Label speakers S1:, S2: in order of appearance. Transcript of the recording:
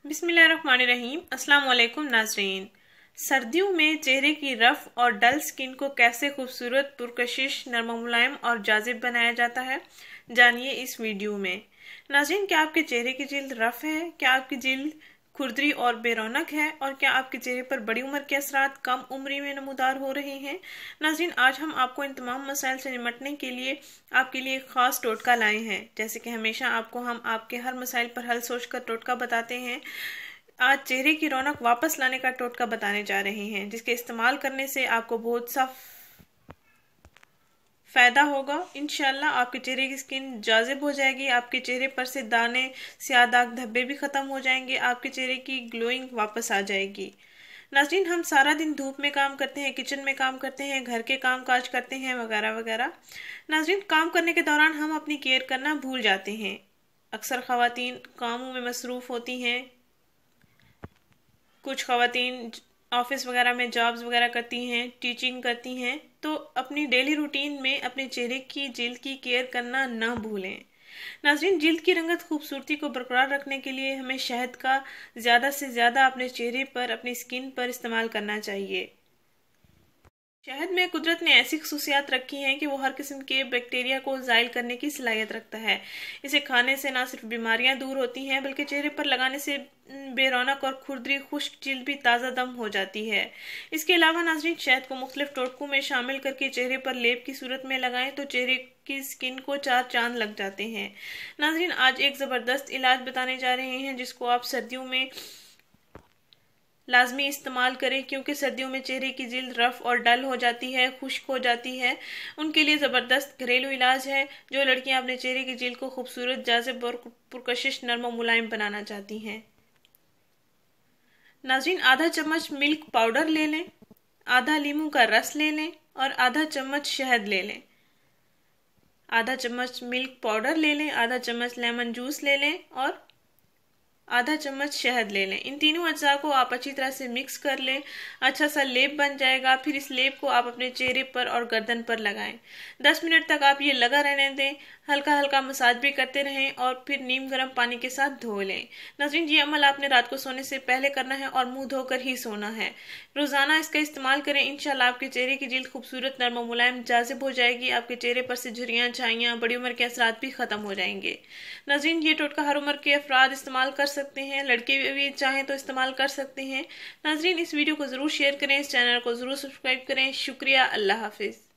S1: बिस्मिल्लाहिर्रहमानिर्रहीम। अस्सलाम वालेकुम नाज़रीन। सर्दियों में चेहरे की रफ और डल स्किन को कैसे खूबसूरत, पुरकशिश, नरम मुलायम और जाजिब बनाया जाता है, जानिए इस वीडियो में। नाज़रीन, क्या आपके चेहरे की जिल्द रफ है? क्या आपकी जिल्द खुरदरी और बेरौनक है? और क्या आपके चेहरे पर बड़ी उम्र के असरात कम उम्री में नमूदार हो रहे हैं? नाज़रीन, आज हम आपको इन तमाम मसाइल से निपटने के लिए आपके लिए एक ख़ास टोटका लाए हैं। जैसे कि हमेशा आपको हम आपके हर मसाइल पर हल सोचकर टोटका बताते हैं, आज चेहरे की रौनक वापस लाने का टोटका बताने जा रहे हैं, जिसके इस्तेमाल करने से आपको बहुत सा फायदा होगा। इंशाल्लाह आपके चेहरे की स्किन जाजिब हो जाएगी, आपके चेहरे पर से दाने, स्याह दाग, धब्बे भी खत्म हो जाएंगे, आपके चेहरे की ग्लोइंग वापस आ जाएगी। नाज़रीन, हम सारा दिन धूप में काम करते हैं, किचन में काम करते हैं, घर के काम काज करते हैं, वगैरह वगैरह। नाज़रीन, काम करने के दौरान हम अपनी केयर करना भूल जाते हैं। अक्सर ख़वातीन कामों में मसरूफ़ होती हैं, कुछ ख़वातीन ऑफिस वगैरह में जॉब्स वगैरह करती हैं, टीचिंग करती हैं, तो अपनी डेली रूटीन में अपने चेहरे की जिल्द की केयर करना ना भूलें। नाज़रीन, जिल्द की रंगत खूबसूरती को बरकरार रखने के लिए हमें शहद का ज़्यादा से ज़्यादा अपने चेहरे पर, अपनी स्किन पर इस्तेमाल करना चाहिए। शहद में कुदरत ने ऐसी खसूसियात रखी हैं कि वो हर किस्म के बैक्टीरिया को ज़ाइल करने की सलाहियत रखता है। इसे खाने से ना सिर्फ बीमारियां दूर होती हैं, बल्कि चेहरे पर लगाने से बेरौनक और खुरदरी खुश्क जिल्द भी ताज़ा दम हो जाती है। इसके अलावा नाज़रीन, शहद को मुख्तलिफ टोटकों में शामिल करके चेहरे पर लेप की सूरत में लगाएं तो चेहरे की स्किन को चार चांद लग जाते हैं। नाज़रीन, आज एक ज़बरदस्त इलाज बताने जा रहे हैं, जिसको आप सर्दियों में लाजमी इस्तेमाल करें, क्योंकि सर्दियों में चेहरे की जिल्द रफ और डल हो जाती है, खुश्क हो जाती है। उनके लिए ज़बरदस्त घरेलू इलाज है, जो लड़कियां अपने चेहरे की जिल्द को खूबसूरत, जाजिब और पुरकशिश, नरम और मुलायम बनाना चाहती हैं। नाज़रीन, आधा चम्मच मिल्क पाउडर ले लें, आधा लीमू का रस ले लें और आधा चम्मच शहद ले लें। आधा चम्मच मिल्क पाउडर ले लें, आधा चम्मच लेमन जूस ले लें और आधा चम्मच शहद ले लें। इन तीनों अज्जा को आप अच्छी तरह से मिक्स कर लें, अच्छा सा लेप बन जाएगा। फिर इस लेप को आप अपने चेहरे पर और गर्दन पर लगाएं। 10 मिनट तक आप ये लगा रहने दें, हल्का हल्का मसाज भी करते रहें और फिर नीम गर्म पानी के साथ धो लें। नाज़रीन, ये अमल आपने रात को सोने से पहले करना है और मुंह धोकर ही सोना है। रोज़ाना इसका इस्तेमाल करें, इंशाल्लाह आपके चेहरे की जिल्द खूबसूरत, नरम और मुलायम, जाजिब हो जाएगी। आपके चेहरे पर से झुर्रियाँ, छाइयाँ, बड़ी उम्र के असरात भी खत्म हो जाएंगे। नाज़रीन, ये टोटका हर उम्र के अफराद इस्तेमाल कर सकते हैं, लड़के भी चाहें तो इस्तेमाल कर सकते हैं। नाज़रीन, इस वीडियो को ज़रूर शेयर करें, इस चैनल को ज़रूर सब्सक्राइब करें। शुक्रिया। अल्लाह हाफिज़।